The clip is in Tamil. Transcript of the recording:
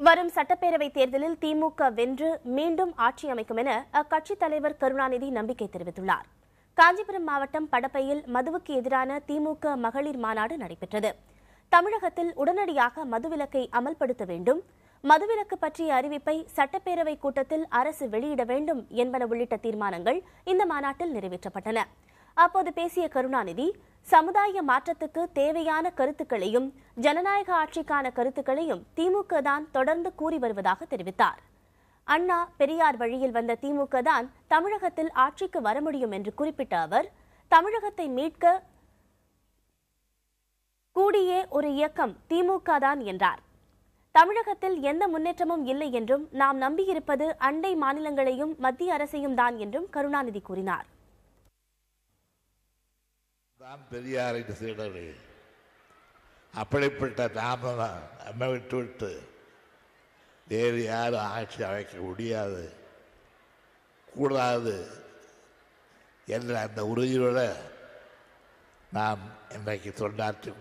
வரும் சட்டப்பேரவைத் தேர்தலில் திமுக வென்று மீண்டும் ஆட்சி அமைக்கும் என அக்கட்சித் தலைவர் கருணாநிதி நம்பிக்கை தெரிவித்துள்ளார். காஞ்சிபுரம் மாவட்டம் படப்பையில் மதுவுக்கு எதிரான திமுக மகளிர் மாநாடு நடைபெற்றது. தமிழகத்தில் உடனடியாக மதுவிலக்கை அமல்படுத்த வேண்டும், மதுவிலக்கு பற்றிய அறிவிப்பை சட்டப்பேரவை கூட்டத்தில் அரசு வெளியிட வேண்டும் என்பன உள்ளிட்ட தீர்மானங்கள் இந்த மாநாட்டில் நிறைவேற்றப்பட்டன. அப்போது பேசிய கருணாநிதி, சமுதாய மாற்றத்துக்கு தேவையான கருத்துக்களையும் ஜனநாயக ஆட்சிக்கான கருத்துக்களையும் திமுக தான் தொடர்ந்து கூறி வருவதாக தெரிவித்தார். அண்ணா பெரியார் வழியில் வந்த திமுக தான் தமிழகத்தில் ஆட்சிக்கு வர முடியும் என்று குறிப்பிட்ட அவர், தமிழகத்தை மீட்க கூடிய ஒரு இயக்கம் திமுக தான் என்றார். தமிழகத்தில் எந்த முன்னேற்றமும் இல்லை என்றும் நாம் நம்பியிருப்பது அண்டை மாநிலங்களையும் மத்திய அரசையும் தான் என்றும் கருணாநிதி கூறினார். பெரியாரை சீடர்கள் அப்படிப்பட்ட நாம நம்மை விட்டு வேறு யாரும் ஆட்சி அமைக்க முடியாது கூடாது என்ற அந்த உறுதியோடு நாம் இன்றைக்கு தொண்டாற்றி